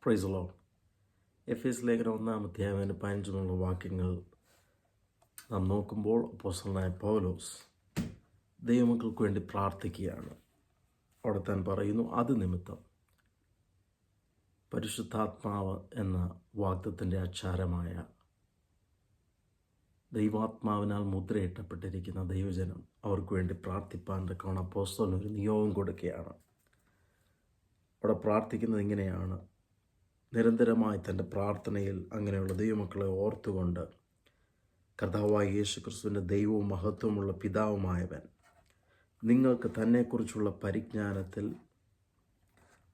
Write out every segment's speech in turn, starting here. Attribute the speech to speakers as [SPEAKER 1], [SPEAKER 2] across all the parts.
[SPEAKER 1] Praise Lord. എഫേസ്യ ലേഖനം 1-ാം അധ്യായം 15 വാക്യങ്ങൾ നാം നോക്കുമ്പോൾ അപ്പോസ്തലനായ പൗലോസ് ദൈവമക്കൾക്ക് വേണ്ടി പ്രാർത്ഥിക്കുകയാണ്. അവിടെ താൻ പറയുന്നു, അത് നിമിത്തം പരിശുദ്ധാത്മാവ് എന്ന വാഗ്ദത്തത്തിൻ്റെ അച്ചാരമായ ദൈവാത്മാവിനാൽ മുദ്രയിട്ടപ്പെട്ടിരിക്കുന്ന ദൈവജനം അവർക്ക് വേണ്ടി പ്രാർത്ഥിപ്പാൻ തക്കവണ്ണം അപ്പോസ്തലൻ ഒരു നിയോഗം കൊടുക്കുകയാണ്. അവിടെ പ്രാർത്ഥിക്കുന്നത് ഇങ്ങനെയാണ്: നിരന്തരമായി തൻ്റെ പ്രാർത്ഥനയിൽ അങ്ങനെയുള്ള ദൈവമക്കളെ ഓർത്തുകൊണ്ട് കർത്താവായ യേശു ക്രിസ്തുവിൻ്റെ ദൈവവും മഹത്വമുള്ള പിതാവുമായവൻ നിങ്ങൾക്ക് തന്നെക്കുറിച്ചുള്ള പരിജ്ഞാനത്തിൽ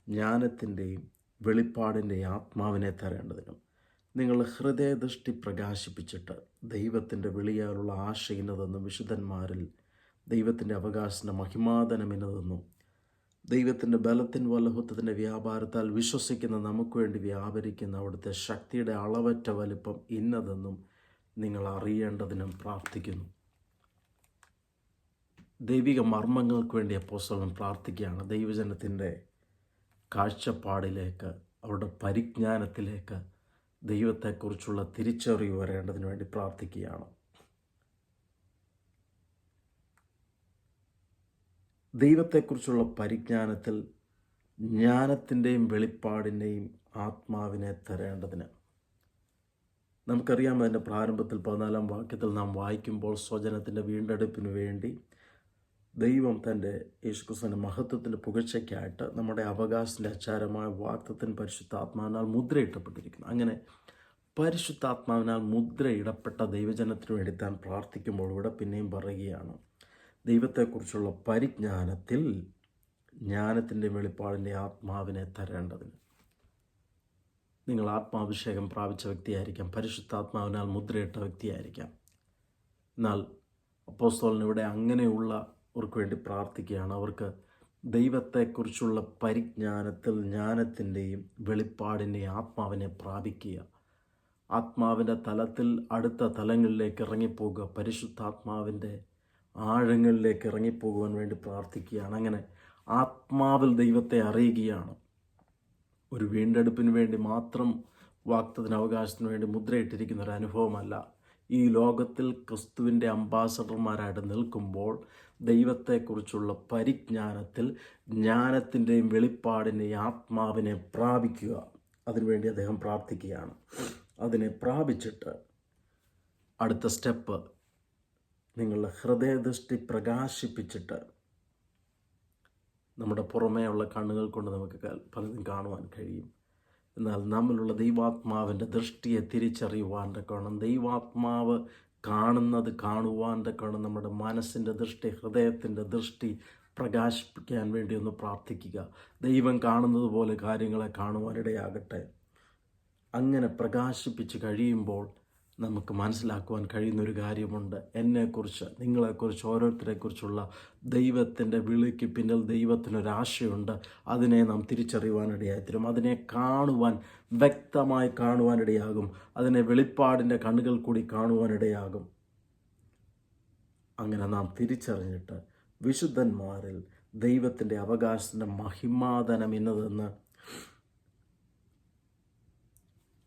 [SPEAKER 1] ജ്ഞാനത്തിൻ്റെയും വെളിപ്പാടിൻ്റെയും ആത്മാവിനെ തരേണ്ടതിനും നിങ്ങളുടെ ഹൃദയദൃഷ്ടി പ്രകാശിപ്പിച്ചിട്ട് ദൈവത്തിൻ്റെ വിളിയാലുള്ള ആശ ഇന്നതെന്നും വിശുദ്ധന്മാരിൽ ദൈവത്തിൻ്റെ അവകാശത്തിൻ്റെ മഹിമാധനം ഇന്നതെന്നും ദൈവത്തിൻ്റെ ബലത്തിൻ വല്ലഭത്വത്തിൻ്റെ വ്യാപാരത്താൽ വിശ്വസിക്കുന്ന നമുക്ക് വേണ്ടി വ്യാപരിക്കുന്ന അവിടുത്തെ ശക്തിയുടെ അളവറ്റ വലിപ്പം ഇന്നതെന്നും നിങ്ങൾ അറിയേണ്ടതിനും പ്രാർത്ഥിക്കുന്നു. ദൈവിക മർമ്മങ്ങൾക്ക് വേണ്ടി അപ്പോസ്തലൻ പ്രാർത്ഥിക്കുകയാണ്. ദൈവജനത്തിൻ്റെ കാഴ്ചപ്പാടിലേക്ക്, അവരുടെ പരിജ്ഞാനത്തിലേക്ക് ദൈവത്തെക്കുറിച്ചുള്ള തിരിച്ചറിവ് വരേണ്ടതിന് വേണ്ടി പ്രാർത്ഥിക്കുകയാണ്. ദൈവത്തെക്കുറിച്ചുള്ള പരിജ്ഞാനത്തിൽ ജ്ഞാനത്തിൻ്റെയും വെളിപ്പാടിൻ്റെയും ആത്മാവിനെ തരേണ്ടതിന് നമുക്കറിയാം. അതിൻ്റെ പ്രാരംഭത്തിൽ 14-ാം വാക്യത്തിൽ നാം വായിക്കുമ്പോൾ സ്വജനത്തിൻ്റെ വീണ്ടെടുപ്പിന് വേണ്ടി ദൈവം തൻ്റെ യേശുക്രിസ്തുവിൻ്റെ മഹത്വത്തിൻ്റെ പുകഴ്ചയ്ക്കായിട്ട് നമ്മുടെ അവകാശത്തിൻ്റെ അച്ചാരമായ വാഗ്ദത്തത്തിന് പരിശുദ്ധാത്മാവിനാൽ മുദ്രയിട്ടപ്പെട്ടിരിക്കുന്നു. അങ്ങനെ പരിശുദ്ധാത്മാവിനാൽ മുദ്രയിടപ്പെട്ട ദൈവജനത്തിന് വേണ്ടി താൻ പ്രാർത്ഥിക്കുമ്പോൾ ഇവിടെ പിന്നെയും പറയുകയാണ്, ദൈവത്തെക്കുറിച്ചുള്ള പരിജ്ഞാനത്തിൽ ജ്ഞാനത്തിൻ്റെ വെളിപ്പാടിൻ്റെ ആത്മാവിനെ തരേണ്ടതിന്. നിങ്ങൾ ആത്മാഭിഷേകം പ്രാപിച്ച വ്യക്തിയായിരിക്കാം, പരിശുദ്ധാത്മാവിനാൽ മുദ്രയിട്ട വ്യക്തിയായിരിക്കാം. എന്നാൽ അപ്പോസ്തലൻ ഇവിടെ അങ്ങനെയുള്ളവർക്ക് വേണ്ടി പ്രാർത്ഥിക്കുകയാണ്. അവർക്ക് ദൈവത്തെക്കുറിച്ചുള്ള പരിജ്ഞാനത്തിൽ ജ്ഞാനത്തിൻ്റെയും വെളിപ്പാടിൻ്റെയും ആത്മാവിനെ പ്രാപിക്കുക, ആത്മാവിൻ്റെ തലത്തിൽ അടുത്ത തലങ്ങളിലേക്ക് ഇറങ്ങിപ്പോകുക, പരിശുദ്ധാത്മാവിൻ്റെ ആഴങ്ങളിലേക്ക് ഇറങ്ങിപ്പോകുവാൻ വേണ്ടി പ്രാർത്ഥിക്കുകയാണ്. അങ്ങനെ ആത്മാവിൽ ദൈവത്തെ അറിയുകയാണ്. ഒരു വീണ്ടെടുപ്പിന് വേണ്ടി മാത്രം വാഗ്ദത്തത്തിന് അവകാശത്തിന് വേണ്ടി മുദ്രയിട്ടിരിക്കുന്ന ഒരു അനുഭവമല്ല. ഈ ലോകത്തിൽ ക്രിസ്തുവിൻ്റെ അംബാസഡർമാരായിട്ട് നിൽക്കുമ്പോൾ ദൈവത്തെക്കുറിച്ചുള്ള പരിജ്ഞാനത്തിൽ ജ്ഞാനത്തിൻ്റെയും വെളിപ്പാടിൻ്റെയും ആത്മാവിനെ പ്രാപിക്കുക, അതിനുവേണ്ടി അദ്ദേഹം പ്രാർത്ഥിക്കുകയാണ്. അതിനെ പ്രാപിച്ചിട്ട് അടുത്ത സ്റ്റെപ്പ്, നിങ്ങളുടെ ഹൃദയദൃഷ്ടി പ്രകാശിപ്പിച്ചിട്ട്, നമ്മുടെ പുറമേയുള്ള കണ്ണുകൾ കൊണ്ട് നമുക്ക് പലതും കാണുവാൻ കഴിയും. എന്നാൽ നമ്മിലുള്ള ദൈവാത്മാവിൻ്റെ ദൃഷ്ടിയെ തിരിച്ചറിയുവാൻ തക്കവണ്ണം, ദൈവാത്മാവ് കാണുന്നത് കാണുവാൻ തക്കവണ്ണം നമ്മുടെ മനസ്സിൻ്റെ ദൃഷ്ടി, ഹൃദയത്തിൻ്റെ ദൃഷ്ടി പ്രകാശിപ്പിക്കാൻ വേണ്ടി ഒന്ന് പ്രാർത്ഥിക്കുക. ദൈവം കാണുന്നത് പോലെ കാര്യങ്ങളെ കാണുവാനിടയാകട്ടെ. അങ്ങനെ പ്രകാശിപ്പിച്ച് കഴിയുമ്പോൾ നമുക്ക് മനസ്സിലാക്കുവാൻ കഴിയുന്നൊരു കാര്യമുണ്ട്. എന്നെക്കുറിച്ച്, നിങ്ങളെക്കുറിച്ച്, ഓരോരുത്തരെക്കുറിച്ചുള്ള ദൈവത്തിൻ്റെ വിളിക്ക് പിന്നിൽ ദൈവത്തിനൊരാശയുണ്ട്. അതിനെ നാം തിരിച്ചറിയുവാനിടയായിത്തീരും. അതിനെ കാണുവാൻ, വ്യക്തമായി കാണുവാനിടയാകും. അതിനെ വെളിപ്പാടിൻ്റെ കണ്ണുകൾ കൂടി കാണുവാനിടയാകും. അങ്ങനെ നാം തിരിച്ചറിഞ്ഞിട്ട് വിശുദ്ധന്മാരിൽ ദൈവത്തിൻ്റെ അവകാശത്തിൻ്റെ മഹിമാധനം ഇന്നതെന്ന്,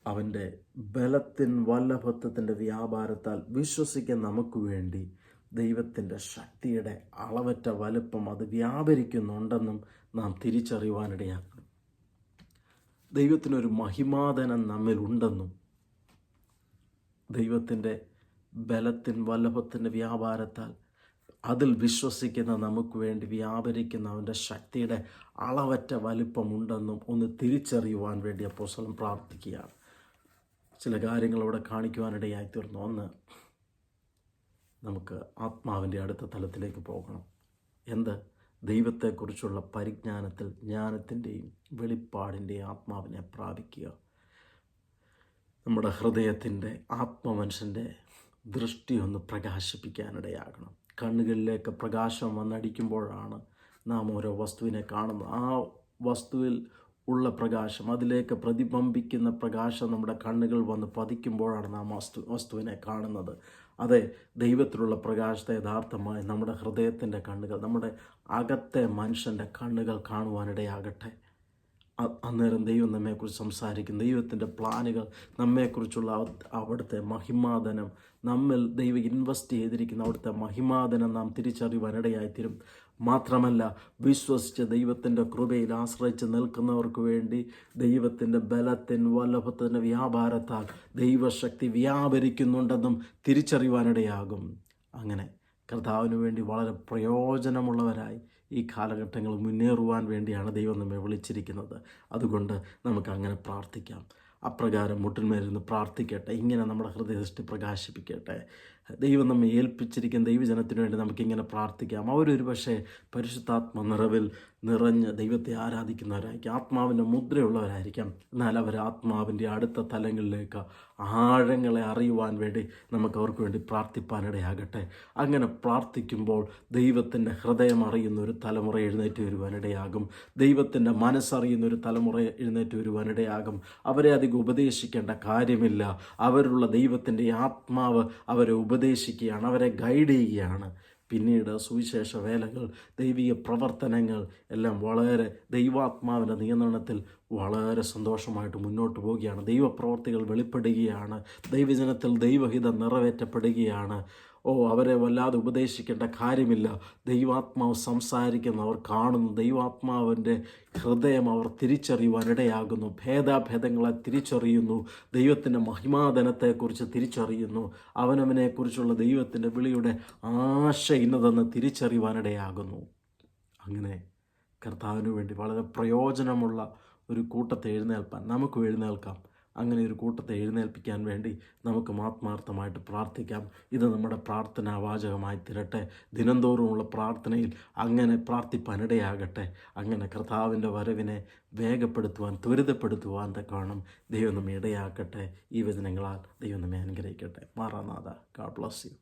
[SPEAKER 1] അവൻ്റെ ബലത്തിൻ വല്ലഭത്വത്തിൻ്റെ വ്യാപാരത്താൽ വിശ്വസിക്കാൻ നമുക്ക് വേണ്ടി ദൈവത്തിൻ്റെ ശക്തിയുടെ അളവറ്റ വലുപ്പം അത് വ്യാപരിക്കുന്നുണ്ടെന്നും നാം തിരിച്ചറിയുവാനിടയാക്കണം. ദൈവത്തിനൊരു മഹിമാധനം നമ്മിലുണ്ടെന്നും ദൈവത്തിൻ്റെ ബലത്തിൻ വല്ലഭത്തിൻ്റെ വ്യാപാരത്താൽ അതിൽ വിശ്വസിക്കുന്ന നമുക്ക് വേണ്ടി വ്യാപരിക്കുന്ന അവൻ്റെ ശക്തിയുടെ അളവറ്റ വലുപ്പമുണ്ടെന്നും ഒന്ന് തിരിച്ചറിയുവാൻ വേണ്ടി അപ്പോസ്തലൻ പ്രാർത്ഥിക്കുകയാണ്. ചില കാര്യങ്ങൾ അവിടെ കാണിക്കുവാനിടയായി തീർന്നു. ഒന്ന്, നമുക്ക് ആത്മാവിൻ്റെ അടുത്ത തലത്തിലേക്ക് പോകണം. എന്ത്? ദൈവത്തെക്കുറിച്ചുള്ള പരിജ്ഞാനത്തിൽ ജ്ഞാനത്തിൻ്റെയും വെളിപ്പാടിൻ്റെയും ആത്മാവിനെ പ്രാപിക്കുക. നമ്മുടെ ഹൃദയത്തിൻ്റെ ആത്മമനുഷ്യൻ്റെ ദൃഷ്ടി ഒന്ന് പ്രകാശിപ്പിക്കാനിടയാകണം. കണ്ണുകളിലേക്ക് പ്രകാശം വന്നടിക്കുമ്പോഴാണ് നാം ഓരോ വസ്തുവിനെ കാണുന്നത്. ആ വസ്തുവിൽ ഉള്ള പ്രകാശം, അതിലേക്ക് പ്രതിബിംബിക്കുന്ന പ്രകാശം നമ്മുടെ കണ്ണുകൾ വന്ന് പതിക്കുമ്പോഴാണ് നാം വസ്തുവിനെ കാണുന്നത്. അതെ, ദൈവത്തിലുള്ള പ്രകാശത്തെ യഥാർത്ഥമായി നമ്മുടെ ഹൃദയത്തിൻ്റെ കണ്ണുകൾ, നമ്മുടെ അകത്തെ മനുഷ്യൻ്റെ കണ്ണുകൾ കാണുവാനിടയാകട്ടെ. അന്നേരം ദൈവം നമ്മെക്കുറിച്ച് സംസാരിക്കും. ദൈവത്തിൻ്റെ പ്ലാനുകൾ നമ്മെക്കുറിച്ചുള്ള അവിടുത്തെ മഹിമാധനം, നമ്മിൽ ദൈവം ഇൻവെസ്റ്റ് ചെയ്തിരിക്കുന്ന അവിടുത്തെ മഹിമാധനം നാം തിരിച്ചറിയുവാനിടയായിത്തീരും. മാത്രമല്ല, വിശ്വസിച്ച് ദൈവത്തിൻ്റെ കൃപയിൽ ആശ്രയിച്ച് നിൽക്കുന്നവർക്ക് വേണ്ടി ദൈവത്തിൻ്റെ ബലത്തിൻ വല്ലഭത്തിൻ്റെ വ്യാപാരത്താൽ ദൈവശക്തി വ്യാപരിക്കുന്നുണ്ടെന്നും തിരിച്ചറിയുവാനിടയാകും. അങ്ങനെ കർത്താവിന് വേണ്ടി വളരെ പ്രയോജനമുള്ളവരായി ഈ കാലഘട്ടങ്ങൾ മുന്നേറുവാൻ വേണ്ടിയാണ് ദൈവം നമ്മെ വിളിച്ചിരിക്കുന്നത്. അതുകൊണ്ട് നമുക്ക് അങ്ങനെ പ്രാർത്ഥിക്കാം. അപ്രകാരം മുട്ടിന്മേലിരുന്ന് പ്രാർത്ഥിക്കട്ടെ. ഇങ്ങനെ നമ്മുടെ ഹൃദയദൃഷ്ടി പ്രകാശിപ്പിക്കട്ടെ. ദൈവം നമ്മെ ഏൽപ്പിച്ചിരിക്കുന്ന ദൈവജനത്തിന് വേണ്ടി നമുക്കിങ്ങനെ പ്രാർത്ഥിക്കാം. അവരൊരു പക്ഷേ പരിശുദ്ധാത്മ നിറവിൽ നിറഞ്ഞ് ദൈവത്തെ ആരാധിക്കുന്നവരായിരിക്കും, ആത്മാവിൻ്റെ മുദ്രയുള്ളവരായിരിക്കാം. എന്നാൽ അവർ ആത്മാവിൻ്റെ അടുത്ത തലങ്ങളിലേക്ക് ആഴങ്ങളെ അറിയുവാൻ വേണ്ടി നമുക്ക് അവർക്ക് വേണ്ടി പ്രാർത്ഥിപ്പാനിടയാകട്ടെ. അങ്ങനെ പ്രാർത്ഥിക്കുമ്പോൾ ദൈവത്തിൻ്റെ ഹൃദയം അറിയുന്ന ഒരു തലമുറ എഴുന്നേറ്റ് വരുവാനിടയാകും. ദൈവത്തിൻ്റെ മനസ്സറിയുന്ന ഒരു തലമുറ എഴുന്നേറ്റ് വരുവാനിടയാകും. അവരെ അധികം ഉപദേശിക്കേണ്ട കാര്യമില്ല. അവരുള്ള ദൈവത്തിൻ്റെ ആത്മാവ് അവരെ ഉപദേശിക്കുകയാണ്, അവരെ ഗൈഡ് ചെയ്യുകയാണ്. പിന്നീട് സുവിശേഷ വേലകൾ, ദൈവിക പ്രവർത്തനങ്ങൾ എല്ലാം വളരെ ദൈവാത്മാവിൻ്റെ നിയന്ത്രണത്തിൽ വളരെ സന്തോഷമായിട്ട് മുന്നോട്ട് പോവുകയാണ്. ദൈവപ്രവർത്തികൾ വെളിപ്പെടുകയാണ്. ദൈവജനത്തിൽ ദൈവഹിതം നിറവേറ്റപ്പെടുകയാണ്. അവരെ വല്ലാതെ ഉപദേശിക്കേണ്ട കാര്യമില്ല. ദൈവാത്മാവ് സംസാരിക്കുന്നവർ കാണുന്നു. ദൈവാത്മാവിൻ്റെ ഹൃദയം അവർ തിരിച്ചറിയുവാനിടയാകുന്നു. ഭേദാഭേദങ്ങളെ തിരിച്ചറിയുന്നു. ദൈവത്തിൻ്റെ മഹിമാധനത്തെക്കുറിച്ച് തിരിച്ചറിയുന്നു. അവനവനെക്കുറിച്ചുള്ള ദൈവത്തിൻ്റെ വിളിയുടെ ആശ ഇന്നതെന്ന് തിരിച്ചറിയുവാനിടയാകുന്നു. അങ്ങനെ കർത്താവിന് വേണ്ടി വളരെ പ്രയോജനമുള്ള ഒരു കൂട്ടത്തെ എഴുന്നേൽപ്പാൻ നമുക്കും എഴുന്നേൽക്കാം. അങ്ങനെ ഒരു കൂട്ടത്തെ എഴുന്നേൽപ്പിക്കാൻ വേണ്ടി നമുക്ക് ആത്മാർത്ഥമായിട്ട് പ്രാർത്ഥിക്കാം. ഇത് നമ്മുടെ പ്രാർത്ഥനാ വാചകമായി തീരട്ടെ. ദിനംതോറുമുള്ള പ്രാർത്ഥനയിൽ അങ്ങനെ പ്രാർത്ഥിപ്പാനിടയാകട്ടെ. അങ്ങനെ കർത്താവിൻ്റെ വരവിനെ വേഗപ്പെടുത്തുവാൻ, ത്വരിതപ്പെടുത്തുവാൻ തക്കവണ്ണം ദൈവം നമ്മെ ഇടയാക്കട്ടെ. ഈ വചനങ്ങളാൽ ദൈവം നമ്മെ അനുഗ്രഹിക്കട്ടെ. മാറാനാഥ. God bless U.